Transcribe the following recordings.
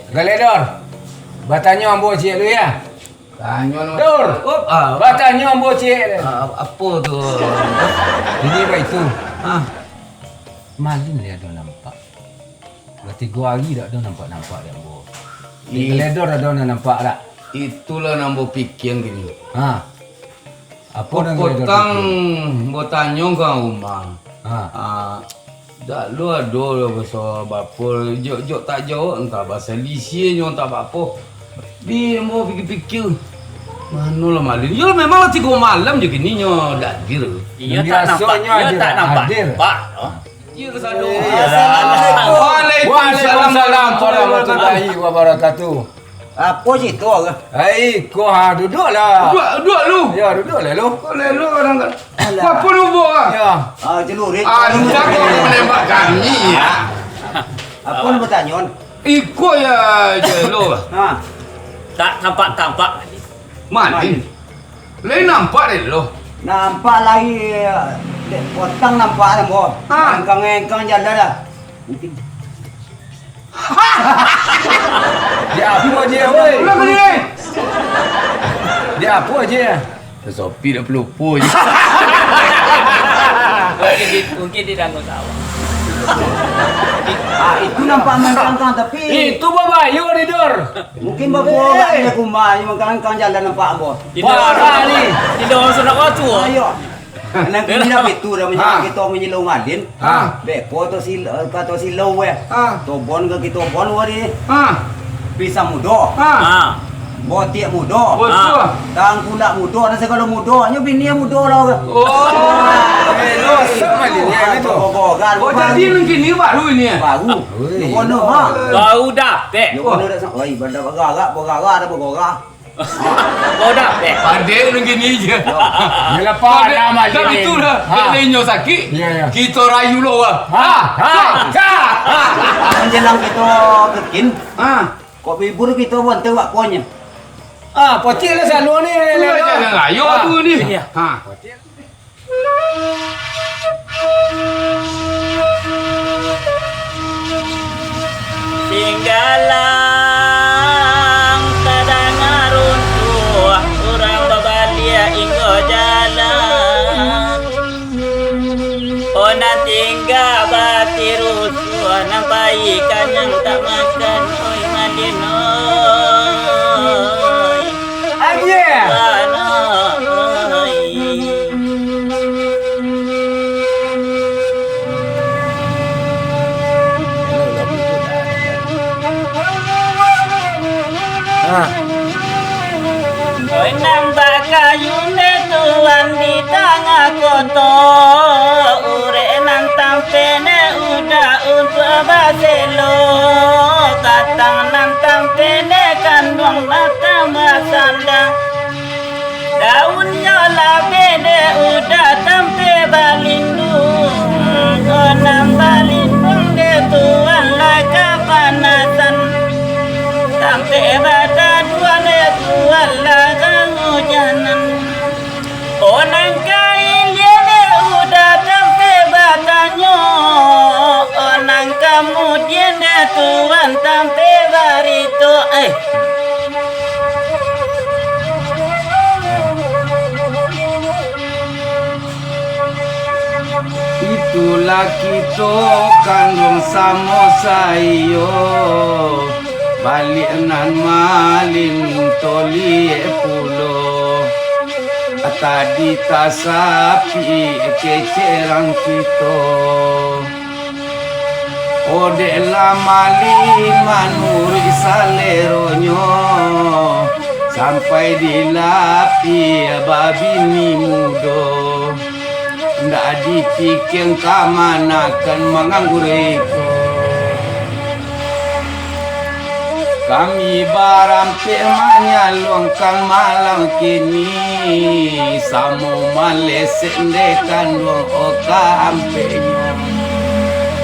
Galedor. Bertanya ambo cik lu ya. Tanya nama. Dur. Bertanya ambo cik. Apa tu? Jadi apa itu? Ah, Malin dia ada nampak. Dah 3 hari dah ada nampak dia ambo. Ih. Galedor ada nampak tak? itulah nambo fikir gini. Ha. Apa dengan galedor? Potang mau tanya ke rumah. Ha. Dah lu ada lah bahasa bapa. Jok tak jawab entah bahasa lisinya entah apa. Dia mau fikir-fikir. Manolah malam. Ya memang 3 malam je gini nyo dak dir. Dia tak nampak. Dia tak nampak. Pak. Ya ke sana. Waalaikumsalam warahmatullahi wabarakatuh. Apa cerita ke? Hai, kau duduklah. Duduk lu. Ya, duduklah lu. Kau lelu orang kan. Kau apa lu buat? Ya. Celurit. Lu jago menembak kami ya. Apa nak bertanya? Ikut ya je lu. Ha. Tak nampak. Mana? Lain nampak deh lu. Nampak lagi potang nampak nampak. Ha. Engkang jalan dah. Dia apa je, woi? Ulang kali ni. Dia apa je? Sopi dah pelupa je. Mungkin dia dah tahu. Itu nampak engkang tapi Itu babayu ni, Dor. mungkin bawa kat rumah yang engkang jalan nampak apa. Parah ni. Tidak orang sunak waktu. Ayo. Nang kini dah betul dah macam kita menyelong malin. Ha. Beko to silo we. Ha. To bon ke kita bon wari. Ha. Pisang muda. Ha. Botiak muda. Betul. Tang kulak muda dan segala muda. Nyo bini muda lah ke. Oh. Lu sama dia ni tu. Oh jadi mungkin ni baru ini. Baru. Oi. Yo kono ha. Bau dapet. Yo kono dah sang. Oi benda bagara dah bagara. Bau dapet. Pandai mungkin ni je. Dia lepas nama dia. Tapi tu lah. Dia lenyo sakit. Ya, ya. Kita rayu lo ah. Menjelang kita kekin. Ha. Kok bibur kita pun tengok konya. Pocik lah selalu ni. Jangan rayu apa ni. Ya. Ha. Tinggalang kadang runtuh orang babalia inggo jalan. Ona tinggal bati rusuh nampai ikan yang tak makan oi malinoi. Aje. Oi nambah kayune tuan di tengah koto ure nantang pene udah untuk baselo katang nantang pene kandung matang masanda daunnya lah bede udah tampe balindung onam balindung de tuan lah kepanasan tampe bata dua le tuan lah kehujanan onang kain liane udah tampe batanyo onang kemudian de tuan tampe barito Itulah kita kandung sama sayo balik nan malin toli pulo tadi tak sapi kecerang kita ode la malin manuri saleronyo sampai dilapi babi ni mudo ndak dipikir kamanakan menganggur eko kami barampe menyalungkan malam kini samu malesendekan dong oka ampenyo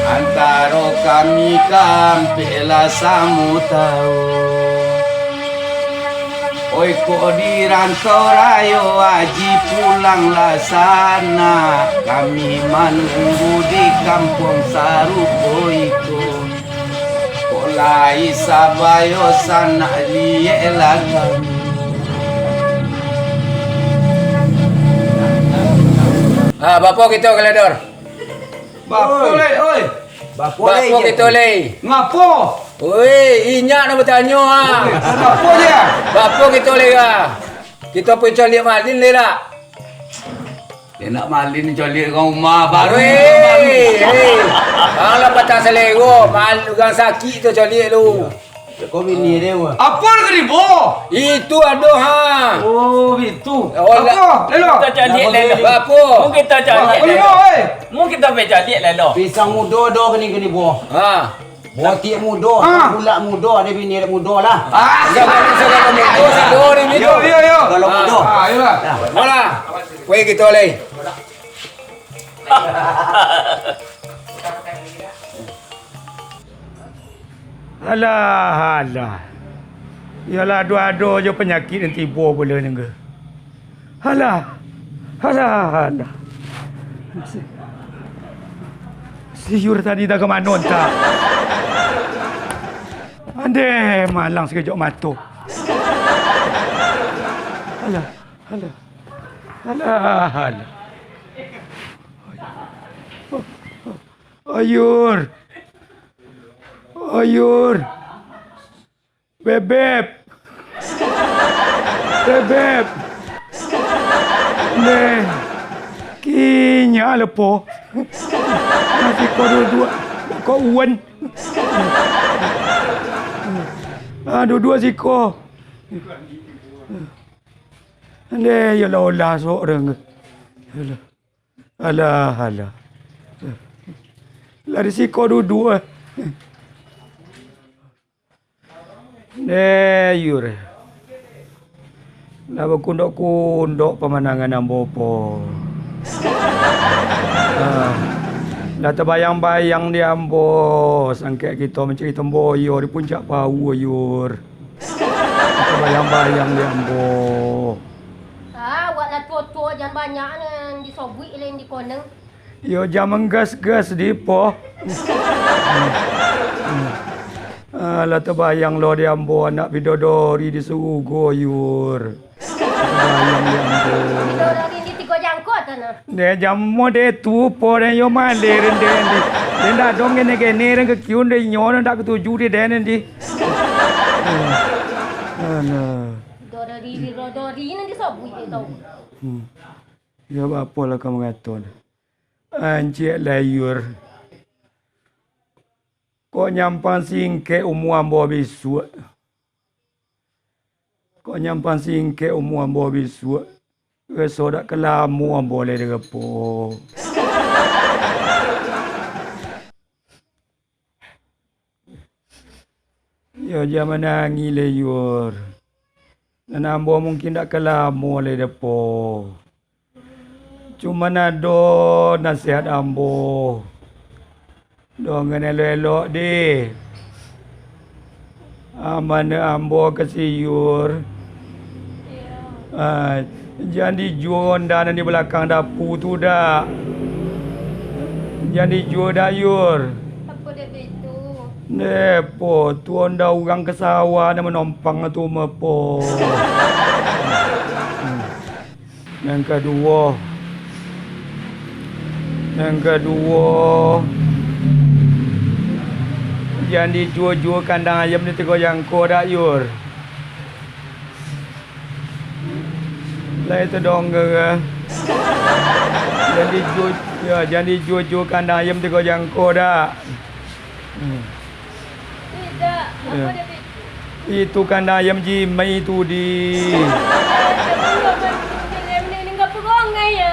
antara kami kampela samu tahu oi kok di rantau rayo aji pulanglah sana kami menunggu di kampung Sarupo itu kok mulai sabayo sana liye lagan. Bapo kita keledor. Bapo le, oi. Bapo Bapo kita le. Ngapo? Oi, inyak nak bertanya Ngapo dia? Bapo kita le Kita pun cari Malin le lah. Dia nak malin coli rumah baru. Kalau patah selego, mal orang sakit tu cari lu. Kau bini dia wah. Apa nak ribu? Itu aduh ha. Oh, itu. Apa? Lelo. Kita cari lelo. Bapo. Mungkin kita cari Boleh lelo. oi. Mungkin kita cari lelo. Pisang muda dah kini buah. Ha. Buah tiap muda, gula muda, ada bini dia muda lah. Jangan itu sado ni Yo. Kalau muda. Ayolah. Mana? Wei kita le. Alah. Yalah ada je penyakit yang tiba pula ni ke. Alah. Siur tadi dah ke mana tak? Andai malang sekejap mata. Alah. Ayur. Bebeb. Neh. Kinya lepo. Nanti kau dua-dua. Kau uan. Dua-dua siko. Neh, ya lah seorang. Alah. Lari siko dua-dua. Yur. Lah berkundok-kundok pemandangan ambo. Lah terbayang-bayang di ambo. Sangkek kita mencari temboyo di puncak Pau yur. Terbayang-bayang di ambo. Buatlah tua-tua jangan banyak ni disobui lain di koneng. Yo jangan gas-gas di po. Lah terbayang lo di ambo anak bidodori di Sugo yur. Terbayang di ambo. Bidodori di tiga jangkut sana. Dia jamu dia tu po dia yo maler dia ni. Dia dah dong ni ke kiun dia nyon dah ketuju dia ni. Bidodori ni disobui tau. Ya apa lah kamu kata. Anjir layur. Kau nyampan singke ambo bisu. Sodak kelamu ambo le depo. Ya jangan nangis layur. Dan ambo mungkin tak kelamu le depo. Cuma nado nasihat ambo. Dongan elok-elok di. Mana ambo kesiyur. Jangan dijual dan di belakang dapur tu dah. Jangan dijual dah yur. Apa dia begitu? Nepo, tu anda orang ke sawah dan menompang tu mepo. Yang kedua. Jangan dijual-jual kandang ayam ni tengok yang kau dah yur. Lah itu dong ke. Jangan dijual kandang ayam tengok yang kau dah. Tidak. Apa dia begitu? Itu kandang ayam Jimai itu di. Ini enggak perongai ya.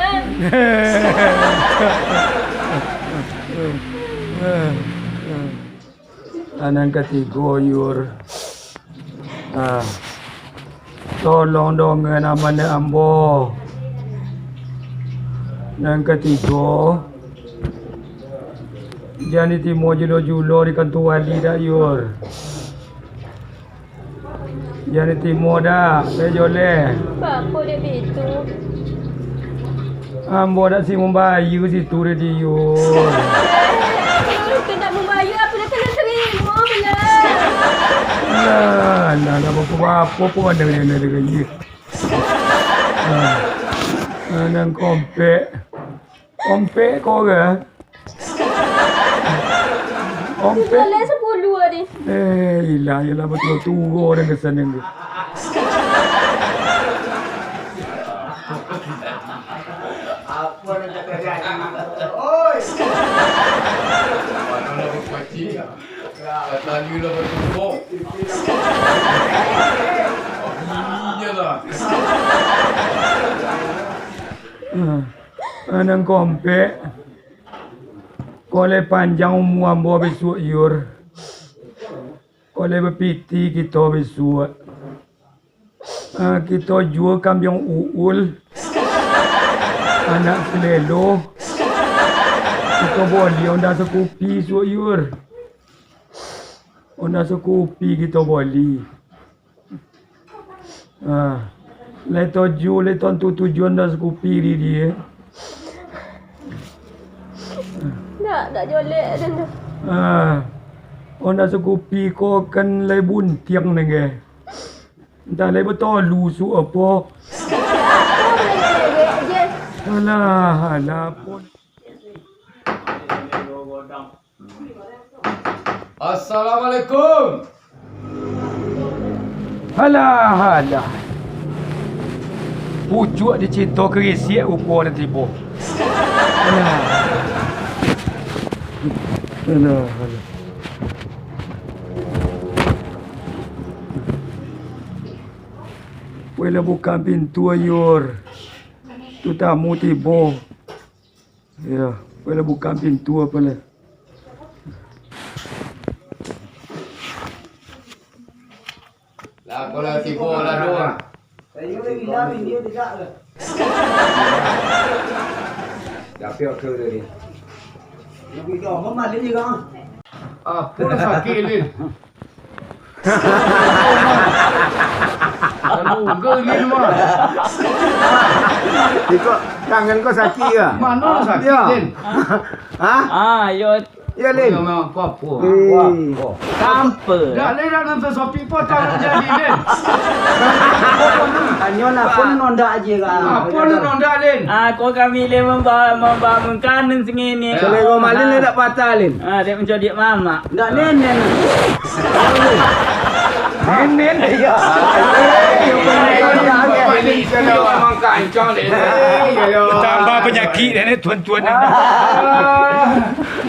Anak ketiga yur. Tolong dong namanya ambo. Yang ketiga. Jangan ditimo julo-julo di kantor wali dah yur. Jangan ditimo dah. Saya joleh. Apa dia begitu? Ambo dah si membayu situ dia di yur. Kena membayar apa dia kena terima benar. Alah, apa pun ada dengan dia. Nang kompek. Kompek kau ke? Kompek. Jualan 10 ni. Yelah betul turun dengan sana ni. Apa nak cakap oi. Mana nak berpacik? Tadi lah bertumpuk. Ini lah. Nang kompek. Kau le panjang umur ambo besok yur. Kau le berpiti kita besok. Kita jual kambing uul. Anak selelo. Kita boleh onda sekupi suak yur. Onda sekupi kita boleh. Leto ju leton tujuan dah sekupi dia. Tak jolek dan tu. Onda sekupi ko kan lai bun tiang nenge. Entah lai betul lu su apa. Alah pun. Assalamualaikum. Alah. Pucuk dicinta kerisiak rupa dan tiba. Alah. Wala buka pintu ayur. Tu tamu tiba. Ya, wala buka pintu apa lah. Lah kalau tiba lah dua. Saya dah bilang dia tidak ke. Dah piak ke tadi? Lebih dah memalin je kan. Apa nak sakit Lin? Aduh, kau Lin mah. Ikut tangan kau sakit ke? Mana sakit Lin? Yo Ya Lin. Memang kau apa? tanpa. Dah Lin dah nonton Shopee pun tak nak jadi Lin. Tanya nak pun nondak je kan. Apa nak nondak Lin? Kau kami le membawa mengkanen sengini. Kalau kau malin dia tak patah Lin. Dia mencuri mama. Tak nenen. Nenen ya. Balik kalau memang kancang Lin. Tambah penyakit ni tuan-tuan.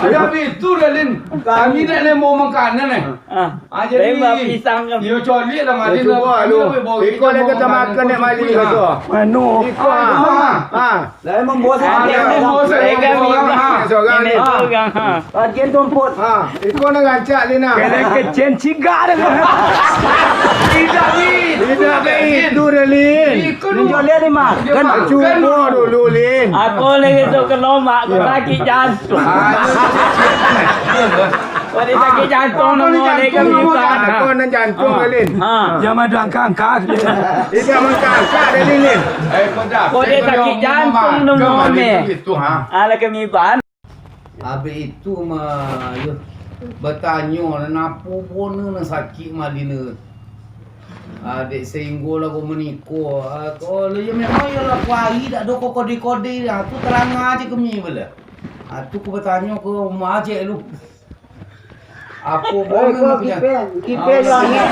Ada itu dah Lin. Kami nak mau makanan ni. Jadi Lembab pisang kami. yo coli lah malin Cuba lu. Ikut dia kata makan nak malin ke tu. Mano. Lah membawa Dia membawa saya Seorang ni. bagian tumput. Ikut nak rancak Lin ah. Kena kecen cigar dah. Tidak Lin. Tidak ke itu dah Lin. Ni jolek ni mak. Kan cuba dulu Lin. Aku lagi tu ke lomak aku sakit jantung. Kau dia sakit jantung nombor dia kami bukan. Kau nak jantung ke Lin. Jangan ada angkat-angkat. Dia mengangkat dah Lin. Kau dia sakit jantung nombor ni. Itu ha. Ala kami ban. Habis itu mah yo bertanya kenapa pun nak sakit malina. Adik sehingga lah kau menikah. Kalau ya memang ialah kuari tak ada kode-kode dia. Tu terang aja kami bela. Tu aku bertanya ke rumah aja lu. Apa boleh Kau kipen je angin.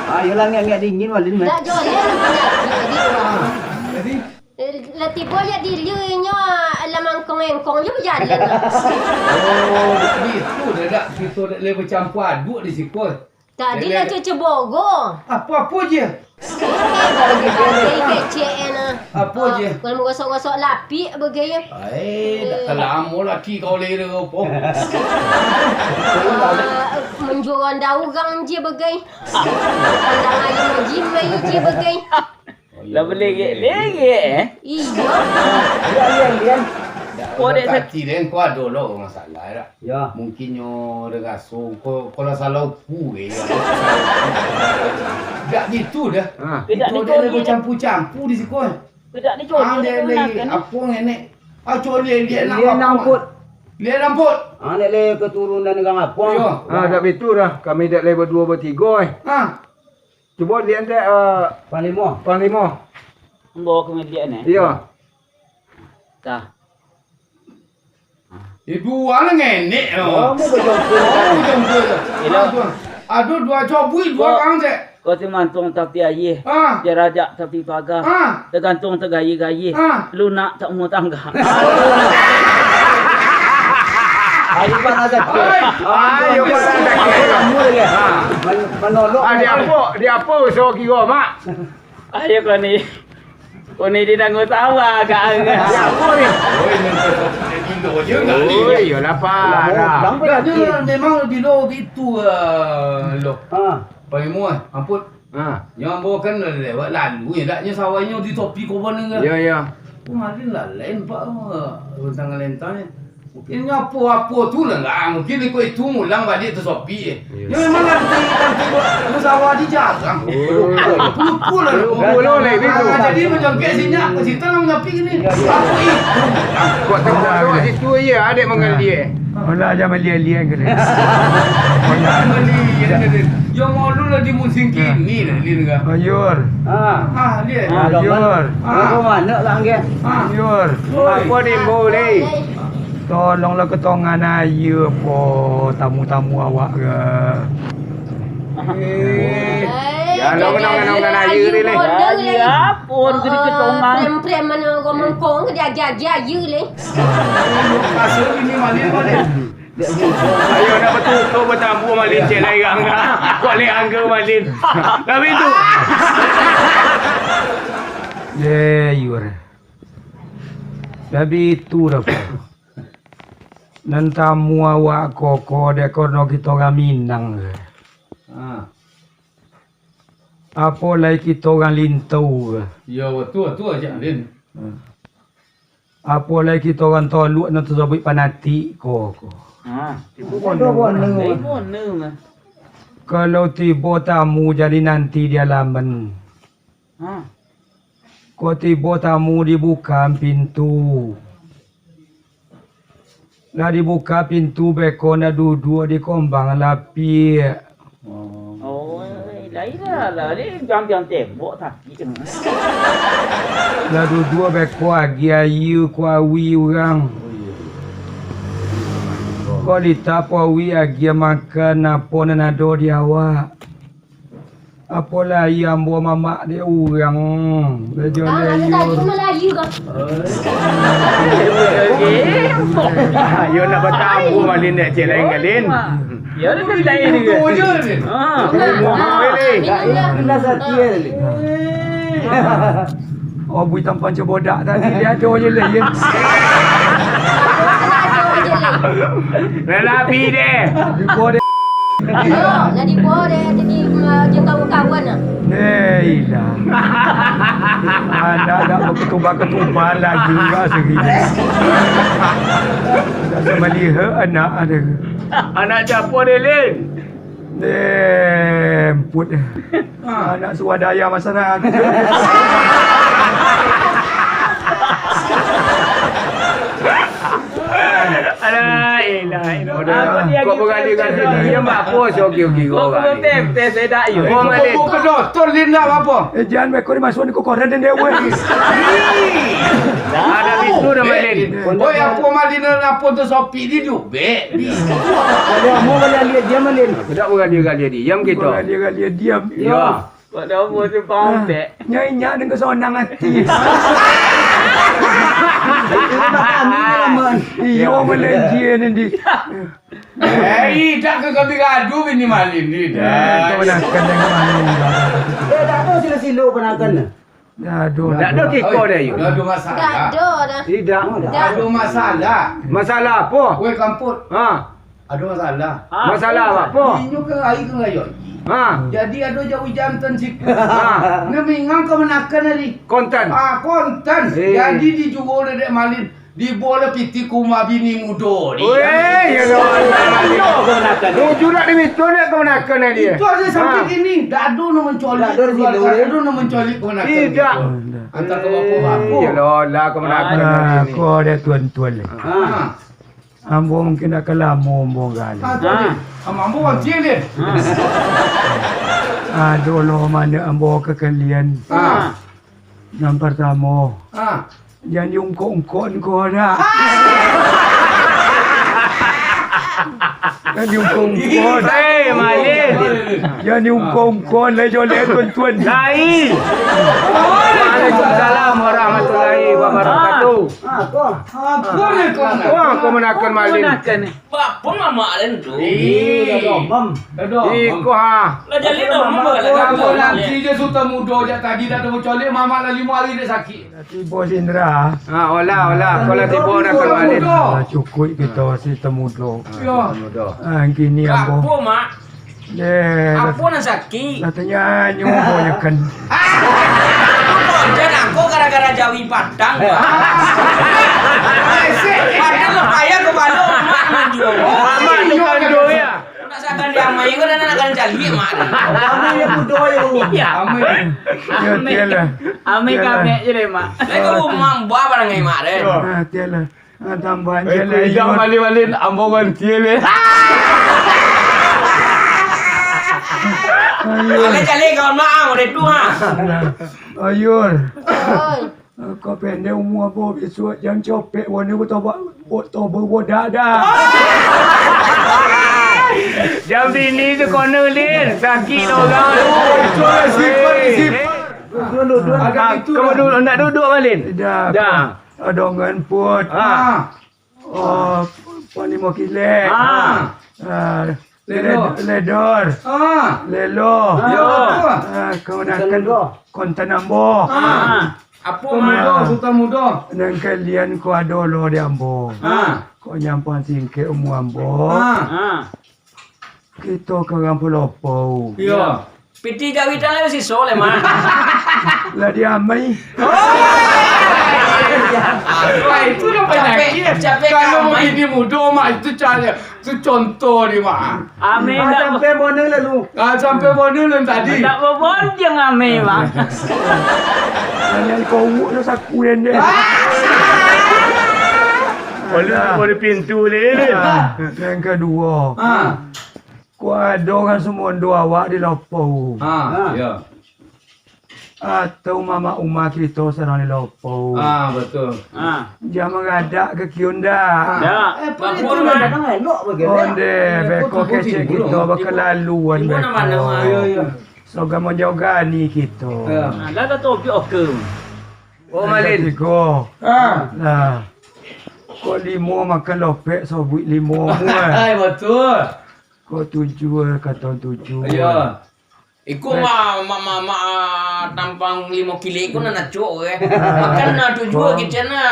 Ayolah angin dingin walin mah. Tak jolek penyakit dia. Lah tiba lihat dirinya alam angkong-angkong je berjalan. Oh, itu dah tak. Kita dah boleh bercampur aduk di situ. Tadi lah cucu bogo. Apa-apa je. Bagi kecil na. Apa je? Kalau mau gosok-gosok lapik bagi. Dah lama laki kau lera apa. Menjual daurang je bagi. Pandang ayam jimai je bagi. Dah berlegek-legek Iya. Lian. Kau dia kaki dia kau ada lah masalah dah. Ya. Mungkinnya dia rasa kau kalau salah upu ya. Tak gitu dah. Tidak Itu ni dia coli. bercampur-campur di situ. Tidak ni coli. Dia Dia lagi gunakan. apa nenek? Coli dia Lian angkut. Lihat rambut. Anak le keturunan dengan apa? Yo. Tak betul dah. Kami dah level 2 bertiga. Cuba lihat Panglima. Panglima. Bawa kemudian Ya. Dah. Dua lah ngenek. Kamu berjumpa. Aduh, dua cobui, dua orang je. Kau semantung tapi ayah. Dia rajak tapi pagar. Tergantung tergaya-gaya. Lunak tak umur tangga. Ayo bang ada. Ayo pada tak kira. Kamu lagi. Menolong. Dia apa usaha kira mak? Ayo kau ni. Kau ni dia dah ngutawa kat Dia apa ni? Oh, iyalah parah. Dia memang lebih low gitu loh. Paling muat, ampun. Yang bawakan lewat lalu taknya sawahnya di topi kau mana ke? Ya. Kemarin lah lain pak tentang lentanya. Mungkin apa-apa tu lah enggak. Mungkin ikut itu mulang balik tu sopi. Ya memang nanti sawah dijaga. Pukul lah. Pukul lah itu. Jadi macam kayak sinyak ke situ lah menyapi ni. Apa itu? Kau tengok situ ya adik mengalir. Olah jangan lihat-lihat ke dia. Yang malu lah di musim kini dah lihat enggak. Ayur. Lihat. Ayur. Kau mana lah angge? Ayur. Apa ni boleh? Tolonglah ketongan ayu po tamu-tamu awak ke. Jangan kenangan ayu ni le. Ya pun kena ketongan. Prem-prem mana kau mengkong ke dia aja-aja le. Kasut ini malin. Ayo nak betul kau bertampu malin cek lagi angga. Kau le angga malin. Tapi tu. Ayur. Tapi itu dah. Nanti tamu awak koko dia kono kita orang Minang. Apa lagi kita orang Lintau. Ya betul aja Lin. Apa lagi kita orang Toluk nanti sebut panati koko. Kalau tiba tamu jadi nanti dia lamen. Kau tiba tamu dibuka pintu. Lah dibuka pintu beko na duduk di kombang lapi. Oh, lain lah. Ni jam-jam tembok tapi kena. Lah duduk beko agi ayu ku awi orang. Kau ditap awi agi makan apa nanado di awak. Apalah ayam buah mamak dia orang. Bejo Tadi Melayu ke? Ayo nak bertampu malin nak cek lain kalin. Ya dia kena lain ni ke? Tu je Lin. Kena setia le. Oh bui tampan bodak tadi dia ada je le ya. Lelapi dia. Kau dia. Jadi boleh jadi kawan-kawan ah. Neilah. Anak nak berketumbang-ketumbang lagi enggak segi. Dah sama lihat anak ada. Anak siapa dia Lin? Emput. Anak swadaya masyarakat. Kau bergali-gali dia mak apa okey-okey kau. Kau teh sedak you. Kau ke doktor Lin lah apa? Jangan mereka ni masuk ni kau koran dan dia weh. Ada itu dah malin. Oi apa malin apa tu sopi dia dubek. Kalau mau lihat dia malin. Tidak bergali-gali diam kita. Bergali-gali diam. Ya. Kau dah buat tu pang dek. Nyai-nyai dengan sonang hati. Iya melenji nanti. Tak ke kami gaduh ini malin ni dah. Kau nak kena mana? Tak ada sila-sila penakan. Aduh. Tak ada kiko dia you. Dah ada masalah. Tak ada dah. Tidak. Dah ada masalah. Masalah apa? Wei kamput. Ada masalah. Masalah apa? Ini ke air ke ngayon. Jadi ada je hujan tan siku. Ngemingang ke menakan hari. Konten. Konten. Jadi dijual oleh Dek Malin. Di bola piti kuma bini muda ni. Ya Allah. Jujur nak demitu nak kemenakan dia. Itu aja sampai kini. Tak ada nak mencolik. Tak ada nak mencolik kemenakan. Tidak. Antar ke bapa-bapa. Ya Allah kemenakan. Kau ada tuan-tuan. Ambo mungkin akan lama ambo kali. Ambo orang Lin. Dulu mana ambo ke kalian. Yang pertama. Jangan diungkok-ungkok kau dah. Jangan diungkok-ungkok. Malin. Jangan diungkok-ungkok lah jolek tuan-tuan. Dai. Waalaikumsalam warahmatullahi wabarakatuh. Kau menakan Malin. Pak, pun mama len tu. Iko ha. Lah jadi dah mama Kamu nanti dia sudah muda je tadi dah ada colek mama dah 5 hari dia sakit. Tiba Indra. Olah. Kalau tiba nak Malin. Cukup kita si temudo. Ya. Kini ambo. Apa mak? Apa nak sakit? Katanya nyumbanya kan. Jangan aku gara-gara Jawi Padang. Padang lepaya ke balok mak menjual. Mak tu kando ya. Nak sakan dia mai ko nak akan jali mak. Kami yang muda ya. Ya tialah. Ame kami je le mak. Leko mak buah barang ngai mak de. Tialah. Tambahan je lah. Tidak Malin ambo ganti le. Ale jali kawan mak au de tu ha. Ayur. Oi. Kau pendek umur apa besok yang copek warna kau tahu berbodak dah. Jam ini tu corner Lin. Sakit orang. Kamu duduk nak duduk Malin? Dah. Adongan put. Oh, pani mau kilek. Ledor. Lelo. Kau nak konten ambo. Apa mak? Sultan muda. Dan kalian kau ada lo di ambo. Kau nyampan singkir umur ambo. Kita ke orang Pulau. Ya. Piti Jawi tan le si so le mak. Lah dia amai. Itu dah penyakit. Kalau mau ini muda mak itu cara itu contoh ni mak. Ame dah Sampai mana lalu? Sampai mana lu tadi? tak bobon dia ngame mak. Hanya kau nak saku yang dia. Boleh pintu Lin. Yang kedua. Kau ada orang semua dua awak di Lopau. Ya. Atau mama umah kita serang di Lopau. Betul. Jangan mengadak ke Kyunda. Ya. Itu dah datang elok bagaimana? Onde, beko kecek kita berkelaluan beko. So gaman jaga ni kita. Dah dah topi oke. Oh Malin. Tiga. Nah. Kau 5 makan lopek so buat 5 semua. Betul. Kau 7 kata 7. Ya. Iku tampang 5 kilo iku nak cok Makan na tujuh kitchen na.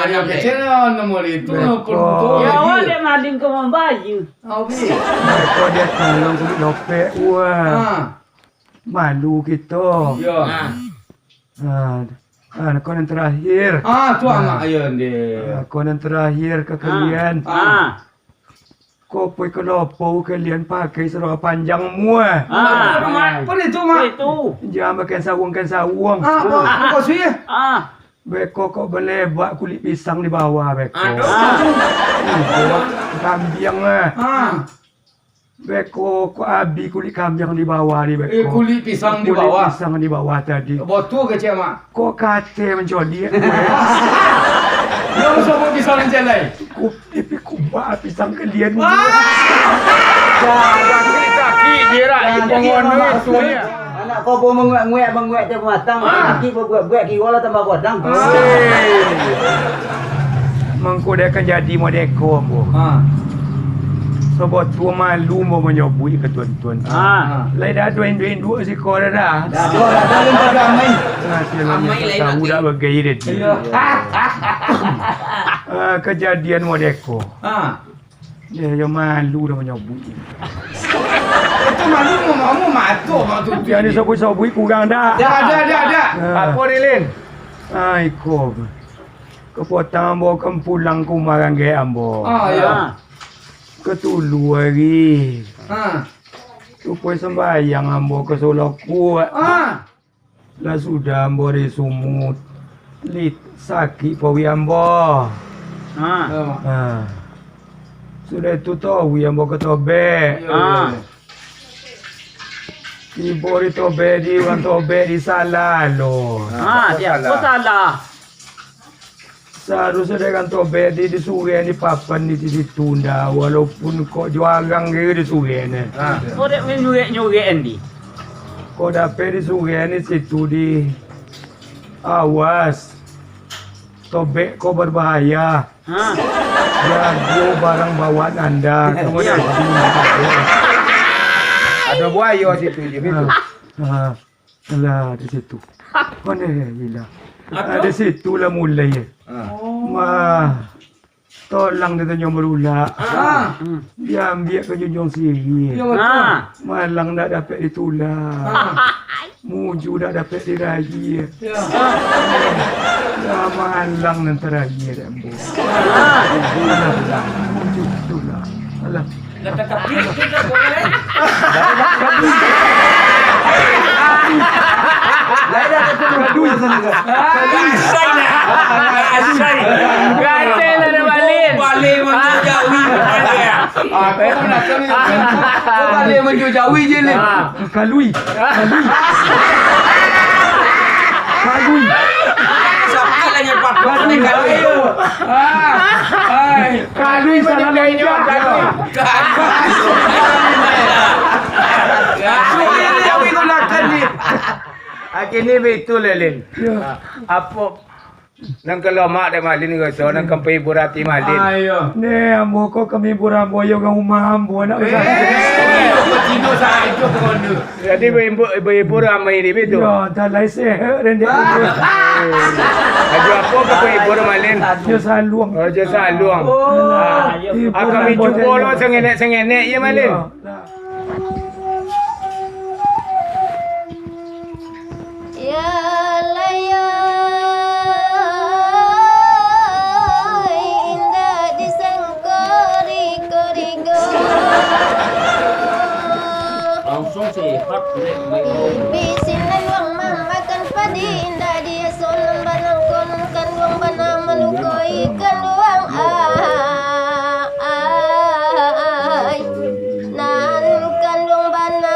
Kecil nomor itu perlu. Ya wale mading ko mambayu. Kau dia tolong kulit lopek malu kita. Ya. Kau yang terakhir. Tu amak ayah dia. Kau yang terakhir ke kalian. Kau pergi ke Lopau kalian pakai serah panjang semua. Apa itu mak? Itu. Jangan makan sawung. Kau sih? Beko kau berlebat kulit pisang di bawah beko. Kambing Beko kau abi kulit kambing di bawah di beko. Kulit pisang di bawah. Kulit pisang di bawah tadi. Betul ke cik mak? Kau kate mencoli. Yang semua pisang jalan. Tapi kubah pisang kalian. Sakit je rak. Pengono itu ya. Anak kau pun menguek dia matang. Kaki pun buat kira lah tambah kodang. Mengko dia akan jadi modeko aku. Sebab tua malu mau menyobui ke tuan-tuan. Lai dah duin dua si kau dah. Dah ramai. Ramai lain Tahu lagi. dah bergaya dia. Kejadian modeko. Dia yang malu dah menyobui. Itu malu mau matu tu. Yang ni sobui kurang dah. Dah. Apa ni Lin? Kau. Kepotong ambo kan pulang ke rumah orang gaya ambo. Ya. Ketulu hari. Supaya sembahyang ambo ke Solo kuat. Lah sudah ambo di sumut. Sakit pawi ambo. Sudah itu tahu yang mau ketobe. Ibu di tobe di orang tobe di salah loh. Dia apa salah? Seharusnya dengan tobe di suri di papan di ditunda walaupun kok jualan gitu di suri ni. Orang menyurik ni. Kok dapat di suri ni situ di awas. Tobe kok berbahaya. Jago barang bawaan anda. Kemudian Ada buaya situ je gitu. Alah di situ. Mana gila. Di situ lah mulai. Tolong dia tunjuk merula. Dia ambil ke junjung siri. Malang tak dapat ditular. Muju tak dapat dirayi. Ya malang nanti rayi dah ambil. Muju tular. Alah. Balik menjauhi. Kau nak kami. Kau balik menjauhi je ni. Kalui. Siapa lagi patut ni kalui? Kalui salah lainnya. Jauhi tu nak ni. Akhirnya betul Lelin. Apa nang kalau mak dia malin ke so nang kampai burati malin. Ne ambo ko kami burang boyo ng umah ambo nak usah. Tidur saja kau ni. Jadi ibu ramai ni betul. Yo dalai seher rende. Ajo apa ke ibu malin? Yo saluang. Oh je saluang. Kami jumpa lo sengenek ya malin. Ya layai indah disangkari-karigo. Langsung sehat. Bisinan wang makan padi indah dia solan banang konon kan wang bana malukoi kan wang ai nan kan wang bana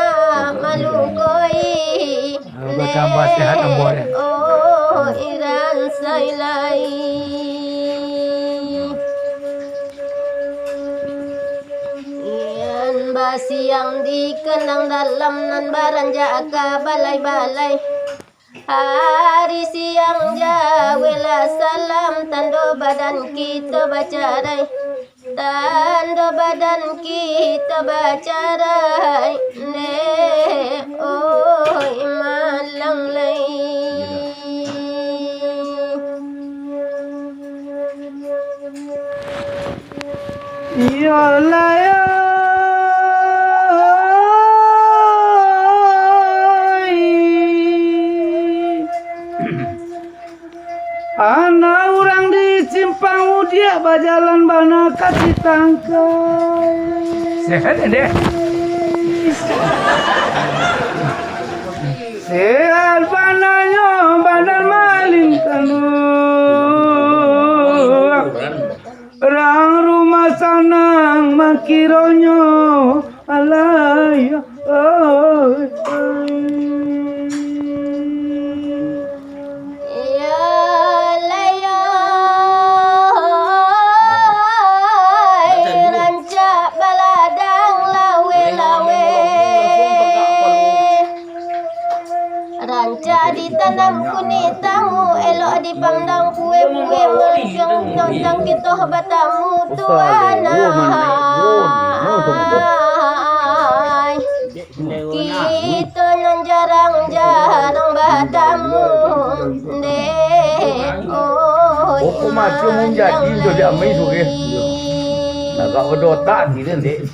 malukoi. Tambah sehat ambo ya. Oh iran sailai. Ian basi yang dikenang dalam nan baranja ka balai-balai. Hari siang jawela salam tando badan kita bacarai. Tando badan kita bacarai. Ne oi malang lai. Ya layai anak orang di simpang udia bajalan bana kasih tangkai. Sehat deh. Sehat bananya badan maling tanduk. Orang rumah sanang makironyo alay. Ya layai rancak baladang lawe-lawe. Rancak ditanam kuning tamu elok dipandang kue-kue mencong tentang kita batamu tuanai. Kita nan jarang-jarang batamu dek. Aku macam menjadi jadi amai tu ke. Nak kau dotak ni dek.